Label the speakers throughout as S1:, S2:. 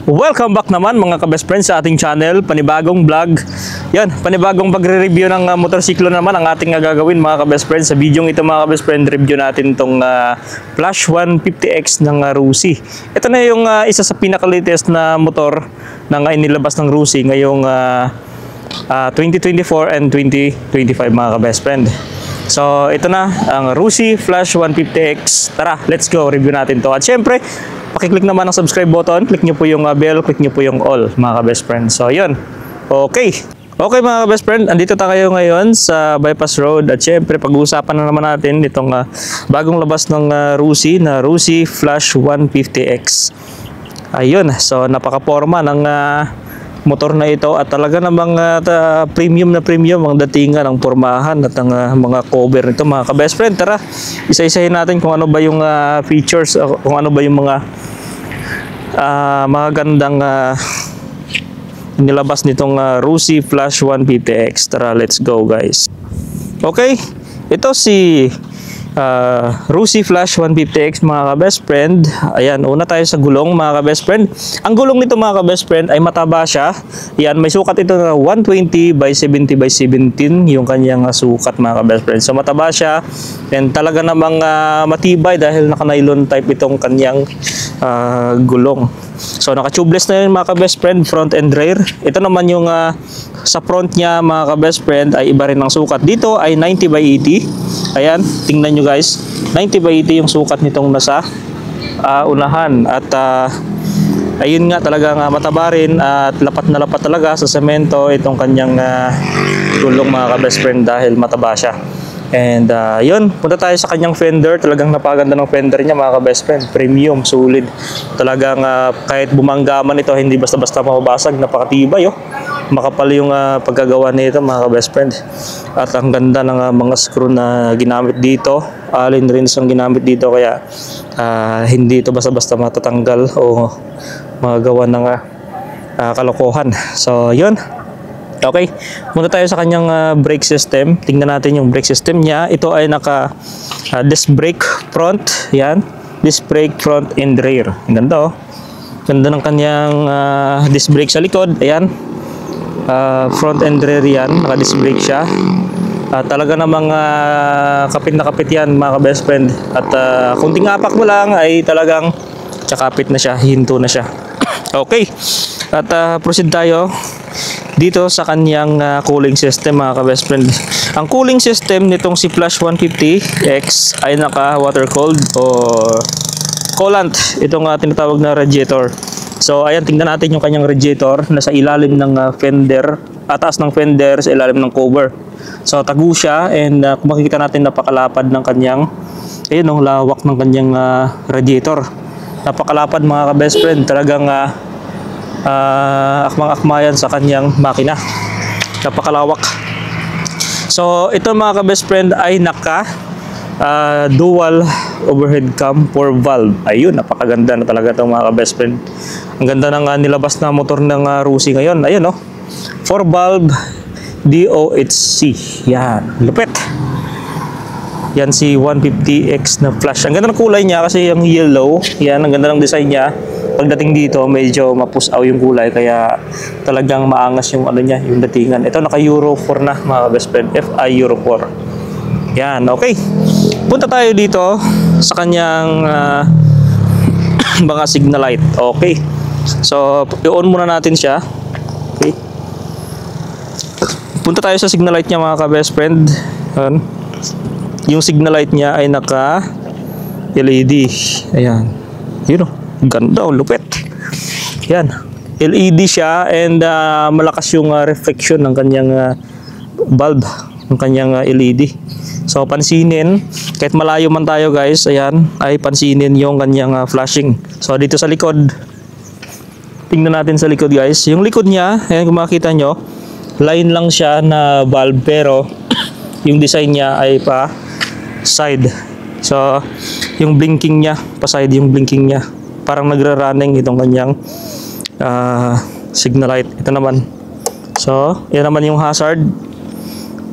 S1: Welcome back naman mga ka-best friends sa ating channel, panibagong vlog. Yan, panibagong pagre-review ng motorsiklo naman ang ating gagawin mga ka-best friends. Sa video ito mga ka-best friend, review natin itong Flash 150X ng Rusi. Ito na yung isa sa pinaka-latest na motor na inilabas ng Rusi ngayong 2024 and 2025 mga ka-best friend. So ito na ang Rusi Flash 150X. Tara, let's go, review natin to. At syempre, pakiclick naman ang subscribe button, click nyo po yung bell, click nyo po yung all mga ka-best friend. So yun, okay mga ka-best friend, andito tayo ngayon sa Bypass Road. At syempre, pag-uusapan na naman natin itong bagong labas ng Rusi na Rusi Flash 150X. Ayun, so napaka-forma ng motor na ito at talaga namang premium ang datingan, ang pormahan at ang mga cover nito mga ka-best friend. Tara, isa-isahin natin kung ano ba yung features, kung ano ba yung mga gandang nilabas nitong Rusi Flash 150X. Tara, let's go guys. Okay, ito si Rusi Flash 150X mga ka-best friend. Ayan, una tayo sa gulong mga ka-best friend. Ang gulong nito mga ka-best friend ay mataba siya. Ayan, may sukat ito na 120 by 70 by 17 yung kanyang sukat mga ka-best friend. So mataba siya and talaga namang matibay dahil naka-nylon type itong kanyang gulong. So naka-tubeless na yun mga ka-best friend, front and rear. Ito naman yung sa front niya mga ka-best friend ay iba rin ang sukat. Dito ay 90 by 80. Ayan, tingnan nyo guys, 90 by 80 yung sukat nitong nasa unahan. At ayun nga, talagang mataba rin at lapat na lapat talaga sa semento itong kanyang gulong mga ka-best friend dahil mataba siya. And yun, punta tayo sa kanyang fender. Talagang napaganda ng fender niya mga ka-best friend, premium, solid. Talagang kahit bumanggaman ito, hindi basta-basta mababasag, napakatibay oh. Makapal yung pagkagawa nito mga ka-best friend. At ang ganda ng mga screw na ginamit dito, allen rings ang ginamit dito, kaya hindi ito basta-basta matatanggal o magagawa ng kalokohan. So yun, okay, muna tayo sa kanyang brake system. Tingnan natin yung brake system niya. Ito ay naka disc brake front. Yan, disc brake front and rear. Ang ganda oh. Ganda ng kanyang disc brake sa likod. Ayan, front and rear yan, naka disc brake siya. Talaga namang kapit na kapit yan mga ka-best friend. At kunting apak mo lang ay talagang kapit na siya, hinto na siya. Okay, at proceed tayo dito sa kanyang cooling system mga ka-best friend. Ang cooling system nitong si Flash 150X ay naka water cooled o coolant, itong tinatawag na radiator. So ayan, tingnan natin yung kanyang radiator. Nasa ilalim ng fender, ataas ng fender, sa ilalim ng cover. So tago siya and kung makikita natin, napakalapad ng kanyang, ayun oh, lawak ng kanyang radiator. Napakalapad mga ka-best friend. Talagang akmang-akmayan sa kanyang makina. Napakalawak. So ito mga ka-best friend ay naka dual overhead cam 4 valve. Ayun, napakaganda na talaga itong mga ka-best friend. Ang ganda ng nilabas na motor ng Rusi ngayon. Ayun oh, 4 valve DOHC. Yan, lupit. Yan si 150X na Flash. Ang ganda ng kulay niya kasi yung yellow. Yan, ang ganda ng design niya. Pagdating dito, medyo mapusaw yung kulay, kaya talagang maangas yung ano niya, yung datingan. Ito naka Euro 4 na mga best friend, FI Euro 4. Yan, okay. Punta tayo dito sa kanyang mga signal light. Okay. So, i-on muna natin siya. Okay. Punta tayo sa signal light niya mga ka-best friend. Yan. Yung signal light niya ay naka LED. Ayan. Yun oh. Ganda oh, lupit. Yan, LED siya and malakas yung reflection ng kanyang bulb, ng kanyang LED. So pansinin, kahit malayo man tayo guys, ayan, ay pansinin yung kanyang flashing. So dito sa likod, tingnan natin sa likod guys. Yung likod niya, ayan, kung makita nyo, line lang siya na bulb, pero yung design niya ay pa side. So yung blinking niya, pa side yung blinking niya. Parang nagra-running itong kanyang signal light. Ito naman. So, yan naman yung hazard.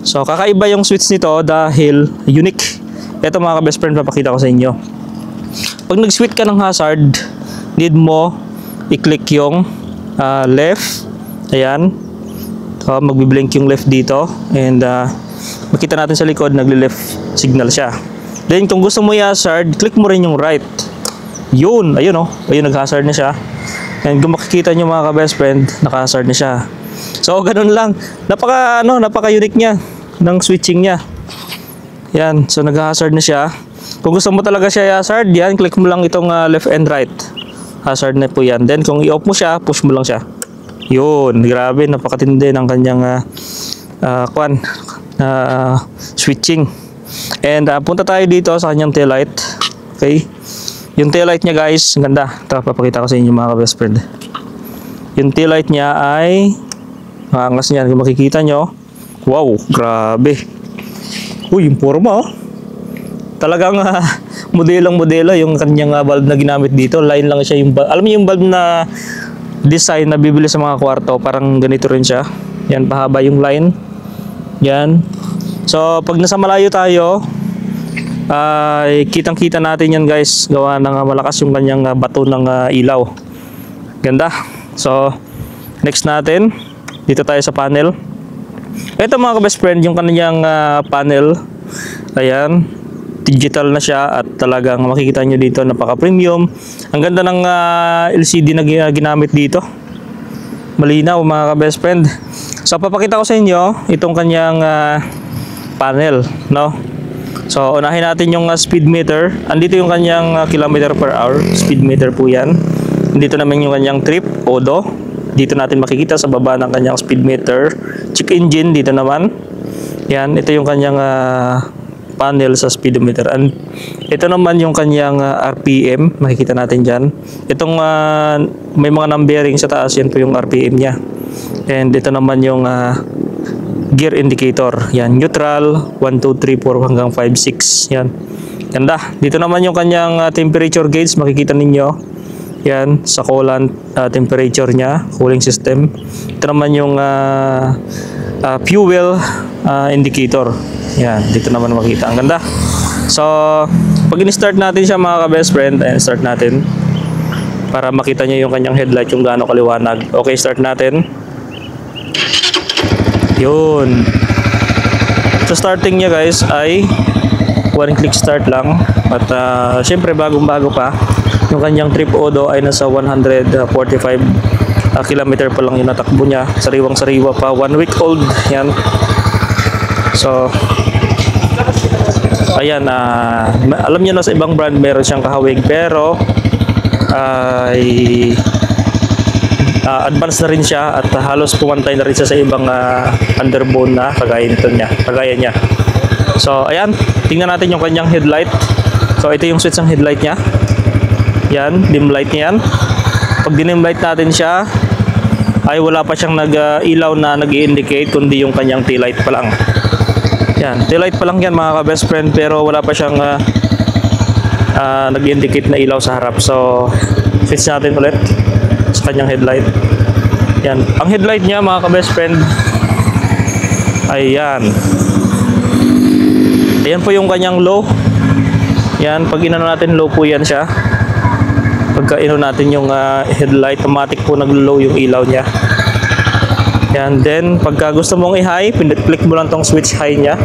S1: So, kakaiba yung switch nito dahil unique. Ito mga ka-best friend, papakita ko sa inyo. Pag nag-switch ka ng hazard, need mo i-click yung left. Ayan. So, magbi-blink yung left dito. And makita natin sa likod, nagli-left signal siya. Then, kung gusto mo i-hazard, click mo rin yung right. Yun. Ayun oh. Ayun, nag-hazard na siya. And kung makikita nyo mga ka-best friend, naka-hazard na siya. So, ganun lang. Napaka-unique niya ng switching niya. Yan. So, nag-hazard na siya. Kung gusto mo talaga siya i-hazard, yan, click mo lang itong left and right. Hazard na po yan. Then, kung i-off mo siya, push mo lang siya. Yun. Grabe, napakatindi ng kanyang switching. And, punta tayo dito sa kanyang taillight. Okay. Yung taillight niya guys, ang ganda. Ito, papakita ko sa inyo mga ka-best friend. Yung taillight niya ay maangas niyan. Kung makikita nyo, wow, grabe. Uy, yung forma oh. Talagang modelong-modelo yung kanyang bulb na ginamit dito. Line lang siya yung bulb. Alam niyo yung bulb na design na bibili sa mga kwarto, parang ganito rin siya. Yan, pahaba yung line. Yan. So, pag nasa malayo tayo, kitang-kita natin yan guys. Gawa ng malakas yung kanyang bato ng ilaw. Ganda. So, next natin, dito tayo sa panel. Ito mga ka-best friend, yung kanyang panel. Ayan. Digital na siya at talagang makikita nyo dito, napaka-premium. Ang ganda ng LCD na ginamit dito. Malinaw mga ka-best friend. So, papakita ko sa inyo itong kanyang panel, no? So, unahin natin yung speed meter. Andito yung kanyang kilometer per hour. Speed meter po yan. Dito naman yung kanyang trip, odo. Dito natin makikita sa baba ng kanyang speed meter. Check engine, dito naman. Yan, ito yung kanyang panel sa speedometer. And ito naman yung kanyang RPM. Makikita natin dyan. Itong may mga numbering sa taas. Yan po yung RPM niya. And ito naman yung gear indicator. Yan, neutral, 1, 2, 3, 4 hanggang 5, 6. Yan. Ganda. Dito naman yung kanyang temperature gauge. Makikita ninyo. Yan, sa coolant temperature niya, cooling system. Ito naman yung fuel indicator. Yan, dito naman makita. Ang ganda. So, pag in-start natin siya mga ka-best friend, ayan, start natin. Para makita nyo yung kanyang headlight, yung gaano kaliwanag. Okay, start natin. Yun. So, starting niya guys ay one click start lang. At syempre, bagong-bago pa. Yung kanyang trip odo ay nasa 145 km pa lang yung natakbo niya. Sariwang-sariwa pa. 1 week old. Yan. So, ayan. Alam niyo na sa ibang brand meron siyang kahawig. Pero, advanced na rin siya. At halos pumantay na rin siya sa ibang underbone na kagaya niya. So, ayan. Tingnan natin yung kanyang headlight. So, ito yung switch ng headlight niya. Yan, dim light niyan. Pag dinim light natin siya, ay wala pa siyang nag-ilaw na nag-i-indicate, kundi yung kanyang tail light pa lang. Yan, tail light pa lang yan mga ka-best friend, pero wala pa siyang nag-i-indicate na ilaw sa harap. So, switch natin ulit sa kanyang headlight. Yan, ang headlight niya mga ka-best friend, ayan. Ayan po yung kanyang low. Yan, pag inano natin low po yan siya. Pagka ino natin yung headlight, automatic po nag-low yung ilaw niya. Yan, then pagka gusto mong i-high, click mo lang tong switch high niya.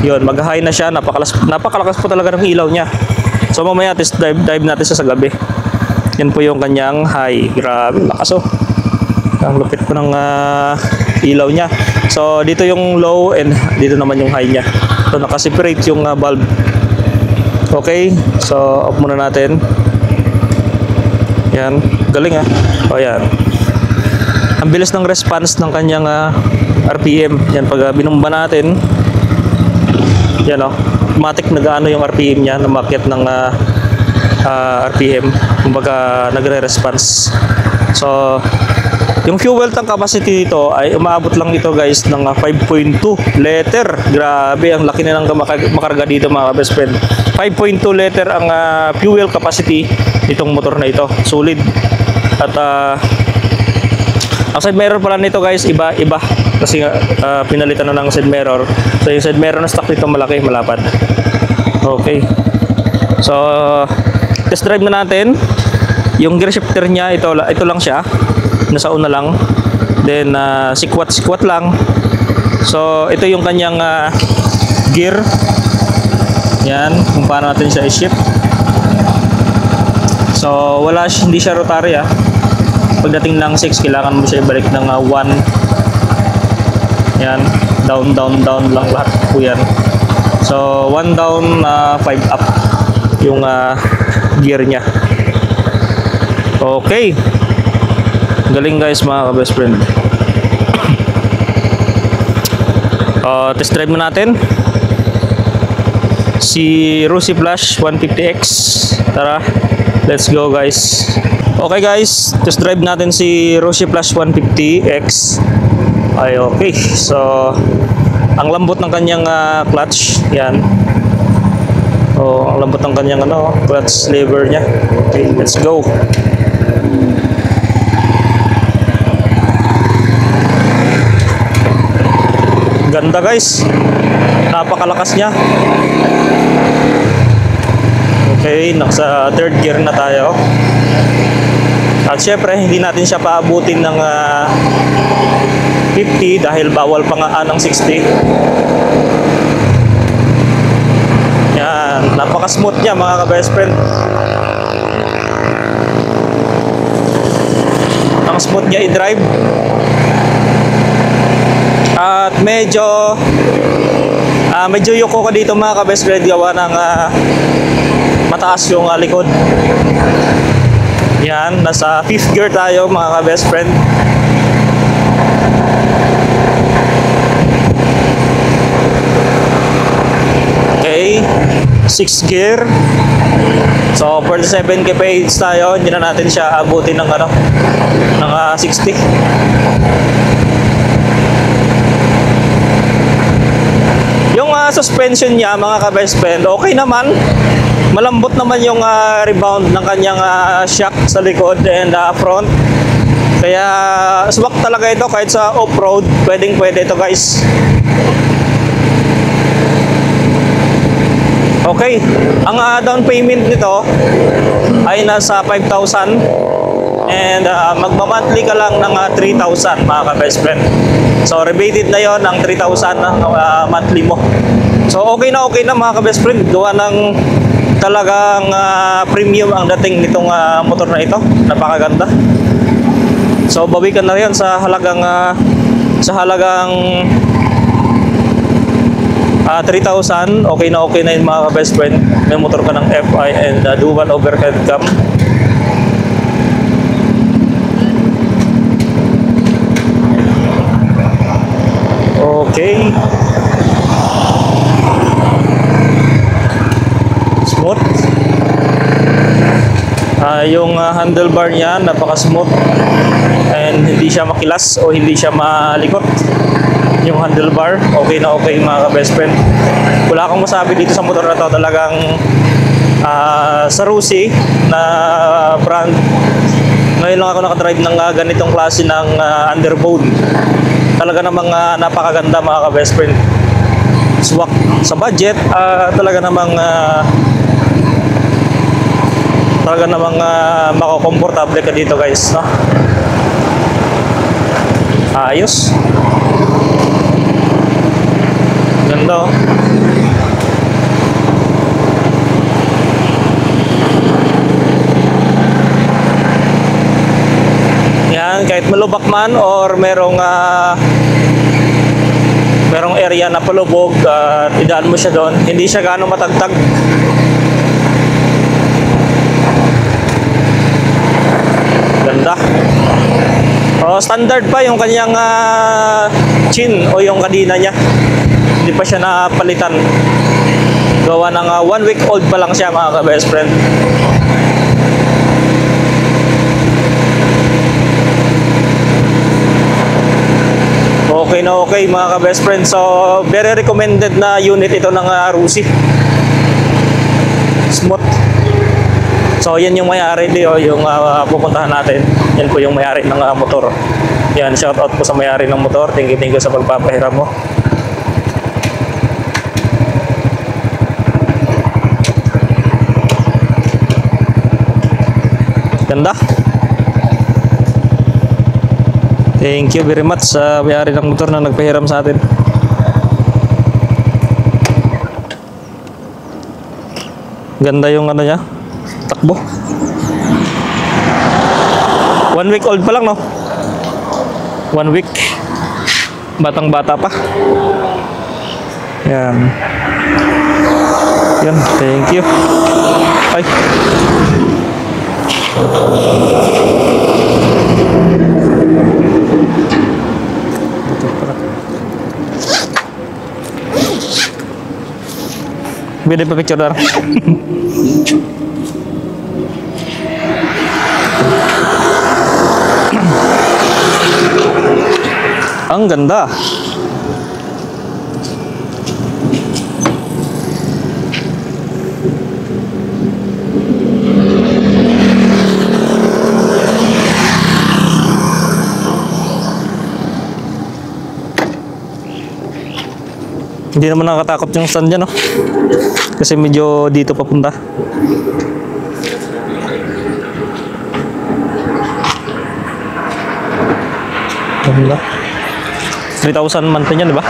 S1: Yun, mag-high na siya. Napakalakas po talaga ng ilaw niya. So mamaya test dive natin sa gabi. Yan po yung kanyang high. Grabe, lakas oh. Ang lupit po ng ilaw niya. So dito yung low and dito naman yung high niya. So naka-separate yung bulb. Okay, so off muna natin. Yan, galing O yan. Ang bilis ng response ng kanyang RPM. Yan, pag binumba natin, yan automatic nag-ano yung RPM niya, namakyat ng RPM. Kumbaga nagre-response. So, yung fuel tank capacity dito ay umaabot lang ito guys ng 5.2 liter. Grabe, ang laki na ng makarga dito mga best friend. 5.2 liter ang fuel capacity nitong motor na ito. Solid. At ang side mirror pala nito guys, iba. Kasi pinalitan na ng side mirror. So yung side mirror na stock nito malaki, malapad. Okay. So, test drive na natin Yung gear shifter niya, ito lang siya. Nasa una lang. Then, sikwat lang. So, ito yung kanyang gear. Yan, kung paano natin siya i-shift. So, hindi siya rotary Pagdating ng 6, kailangan mo siya ibalik ng 1. Yan, down lang lahat po yan. So, 1 down, 5 up yung gear niya. Okay. Galing guys mga ka-best friend. Test drive na natin si Rusi Flash 150X. Tara, let's go guys. Okay guys, test drive natin si Rusi Flash 150X. Ay okay, so ang lambot ng kanyang clutch. Yan. Ang lambot ng kanyang clutch lever niya. Okay, let's go. Ganda guys, napakalakas niya. Okay, nasa third gear na tayo. At syempre hindi natin siya paabutin ng 50 dahil bawal pa nga ng 60. Yan, napaka-smooth niya mga ka-best friend. Ang smooth niya i-drive. At medyo yuko ko dito mga ka-best friend, gawa ng mataas yung likod. Yan, nasa 5th gear tayo mga ka-best friend. Okay, 6th gear. So 47 kph tayo, hindi na natin siya abutin ng 60. Yung suspension niya mga ka-best friend, okay naman. Malambot naman yung rebound ng kanyang shock sa likod and front. Kaya swak talaga ito kahit sa off-road. Pwede ito guys. Okay, ang down payment nito ay nasa 5,000 and magma-monthly ka lang ng 3,000 mga ka-best friend. So rebated na yon ng 3,000 monthly mo. So okay na mga ka-best friend. Gawa ng talagang premium ang dating nitong motor na ito. Napakaganda. So bawikan na yan sa halagang 3,000. Okay na yun mga ka-best friend. May motor ka ng FI and dual overhead cam. Okay. Smooth. Yung handlebar niya napaka-smooth and hindi siya makilas o hindi siya malikot. Yung handlebar, okay na mga ka-best friend. Wala akong masabi dito sa motor na to. Talagang sa Rusi na brand. Ngayon lang ako nakadrive ng ganitong klase ng underbone. Talaga namang napakaganda mga ka-best friend. Swak sa budget, talaga namang makakomportable ka dito guys, no? Ayos. Ganda. Yan, kahit malubak man or merong area na palubog at idaan mo siya doon, hindi siya gaano matagtag. Ganda. Standard pa yung kanyang chin o yung kadina niya. Hindi pa siya napalitan. Gawa ng 1 week old pa lang siya mga ka-best friend. Okay na mga ka-best friend. So very recommended na unit ito ng Rusi. Smooth. So yan yung may-ari dito, yung pupuntahan natin. Yan po yung may-ari ng motor. Yan, shout out po sa may-ari ng motor. Thank you sa pagpapahiram mo. Ganda. Thank you very much sa may-ari ng motor na nagpahiram sa atin. Ganda yung ano niya, takbo. 1 week old pa lang, no? 1 week. Batang-bata pa. Yan. Yan, thank you. Ay. Beda pa picture dar. Ang ganda. Hindi naman nakatakot yung stand dyan, no? Kasi medyo dito papunta. Ganda. 3,000 monthly yan, di ba?